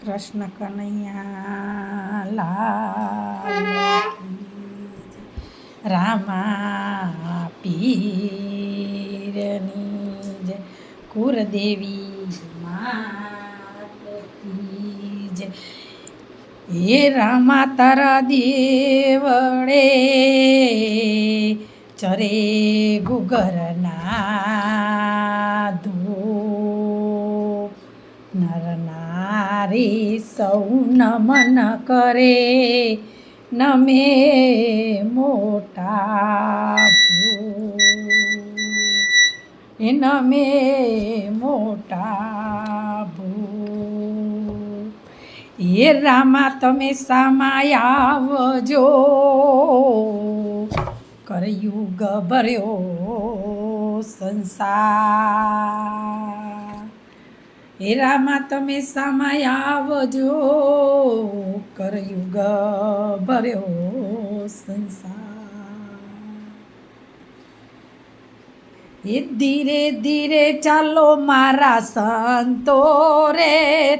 કૃષ્ણ કનૈયા લાલ રામા પીરની જય કુરદેવી માતકી જય હે રામા તારા દેવળે ચરે ગુગરના ધૂપ નર નારી સૌ નમન કરે નમે મોટા ભૂપ એ નમે મોટા ભૂપ એ રામા તમે સામાય આવજો કરયુગ ભર્યો સંસાર હે રામા તમે સામાય આવજો કરયુગ ભર્યો સંસાર એ ધીરે ધીરે ચાલો મારા સંતો રે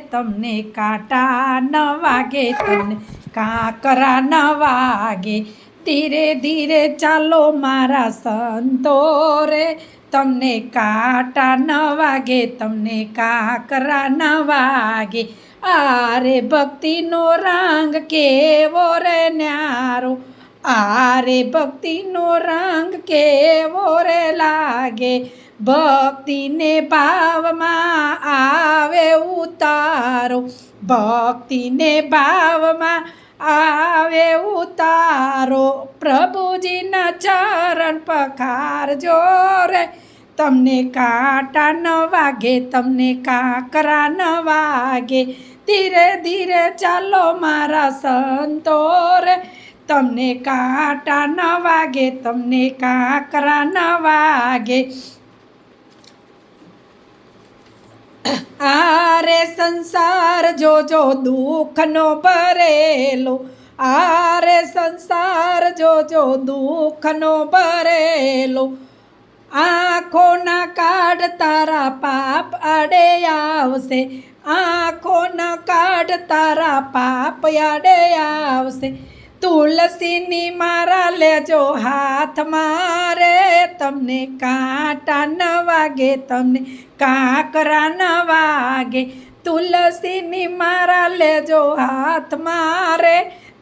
તમને કાંટા ન વાગે તમને કાંકરા ન વાગે ધીરે ધીરે ચાલો મારા સંતો રે તમને કાંટા ન વાગે તમને કાંકરા ન વાગે આરે ભક્તિનો રંગ કેવો રે ન્યારો આરે ભક્તિનો રંગ કેવો રે લાગે ભક્તિને ભાવમાં આવે ઉતારો ભક્તિને ભાવમાં આવે ઉતારો પ્રભુજીના ચરણ પખારજો રે તમને કાંટા ન વાગે તમને કાંકરા ન વાગે ધીરે ધીરે ચાલો મારા સંતો રે તમને કાંટા ન વાગે તમને કાંકરા ન વાગે આરે સંસાર જોજો દુઃખનો ભરેલો આરે સંસાર જોજો દુઃખનો ભરેલો આંખોના કાઢ તારા પાપ આડે આવશે આંખોના કાઢ તારા પાપ આડે આવશે તુલસીની મારા લેજો હાથ મારે તમને કાંટા ન વાગે તમને કાંકરા ન વાગે તુલસીની મારા લેજો હાથ મારે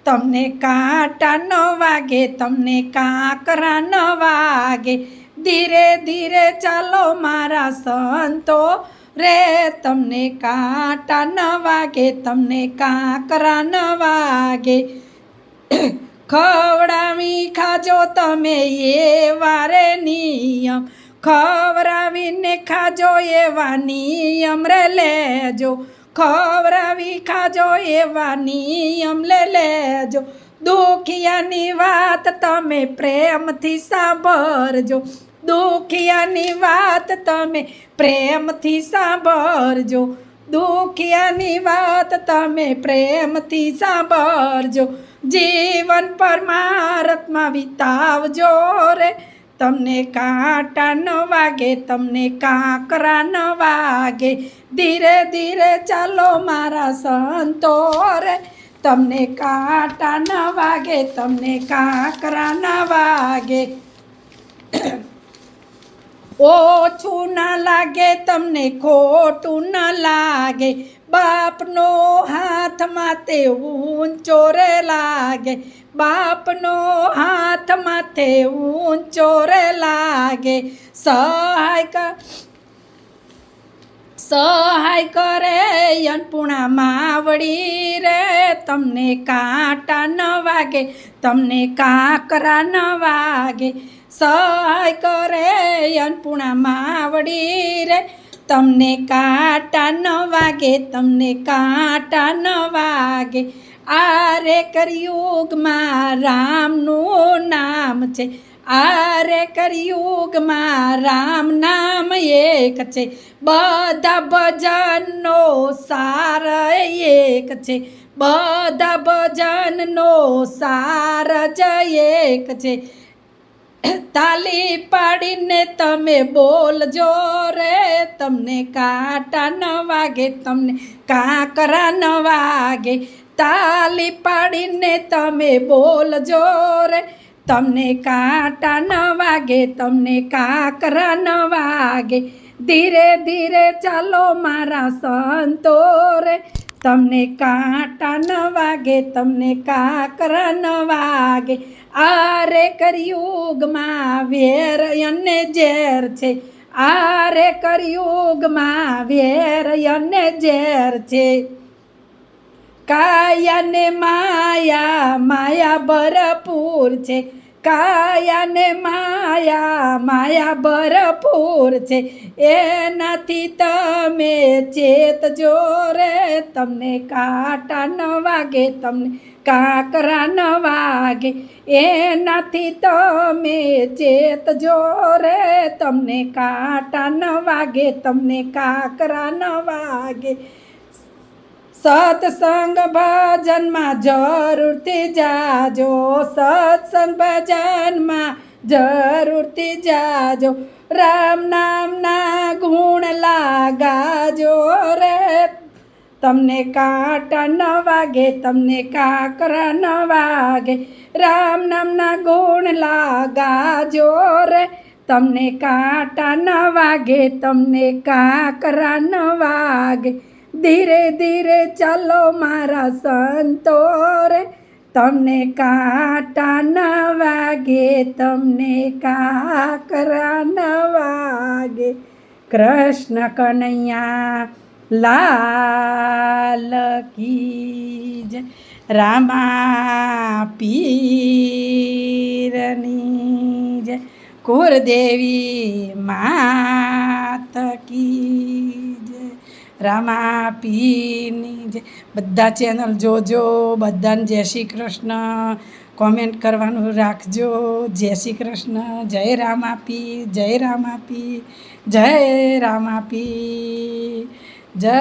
તમને કાંટા ન વાગે તમને કાંકરા ન વાગે ધીરે ધીરે ચાલો મારા સંતો રે તમને કાંટા ન વાગે તમને કાંકરા ન વાગે ખવડાવી ખાજો તમે એવા રે નિયમ ખવડાવીને ખાજો એવા નિયમ રે લેજો ખવડાવી ખાજો એવા નિયમ લેજો દુખિયાની વાત તમે પ્રેમથી સાંભળજો દુખિયાની વાત તમે પ્રેમથી સાંભળજો દુખિયાની વાત તમે પ્રેમથી સાંભળજો જીવન પરમાર્થમાં વિતાવજો રે તમને કાંટા ન વાગે તમને કાંકરા ન વાગે ધીરે ધીરે ચાલો મારા સંતો રે તમને કાંટા ન વાગે તમને કાંકરા ન વાગે ઓછું ના લાગે તમને ખોટું ન લાગે બાપનો હાથમાં તે ઊંચો રે લાગે બાપનો હાથમાં તે ઊંચો રે લાગે સહાય કરે અન્નપૂર્ણા માવડી રે તમને કાંટા ન વાગે તમને કાંકરા ન વાગે સહાય કરે અન્નપૂર્ણા માવડી રે તમને કાંટા ન વાગે તમને કાંટા ન વાગે આરે કળિયુગમાં રામનું નામ છે આરે કળિયુગમાં રામ નામ એક છે બધા ભજનનો સાર એક છે બધા ભજનનો સાર જ એક છે તાલી પાડીને તમે બોલજો રે, તમને કાંટા ન વાગે, તમને કાંકરા ન વાગે. તાલી પાડીને તમે બોલજો રે, તમને કાંટા ન વાગે, તમને કાંકરા ન વાગે. ધીરે ધીરે ચાલો મારા સંતો રે, તમને કાંટા ન વાગે, તમને કાંકરા ન વાગે. આરે કળિયુગમાં વેર અને ઝેર છે, આરે કળિયુગમાં વેર અને ઝેર છે. કાયાને માયા, માયા ભરપૂર છે, કાયાને માયા, માયા ભરપૂર છે. એનાથી તમે ચેતજો રે, તમને કાંટા ન વાગે, તમને કાંકરા ન વાગે. એનાથી તમે ચેતજો રે, તમને કાંટા ન વાગે, તમને કાંકરા ન વાગે. સત્સંગ ભજનમાં જરૂરથી જાજો, સત્સંગ ભજનમાં જરૂરથી જાજો. રામ નામના ગુણ લાગાજો રે, તમને કાંટા ન વાગે, તમને કાંકરા ન વાગે. રામ નામના ગુણ લાગાજો રે, તમને કાંટા ન વાગે, તમને કાંકરા ન વાગે. ધીરે ધીરે ચાલો મારા સંતો રે, તમને કાંટા ન વાગે, તમને કાંકરા ન વાગે. કૃષ્ણ કનૈયા લાલ કી જય. રામા પીરની જય. કુળદેવી માત કી જય. રામા પીરની જય. બધા ચેનલ જોજો, બધાને જય શ્રી કૃષ્ણ. કોમેન્ટ કરવાનું રાખજો. જય શ્રી કૃષ્ણ. જય રામાપી, જય રામાપી, જય રામાપી, જય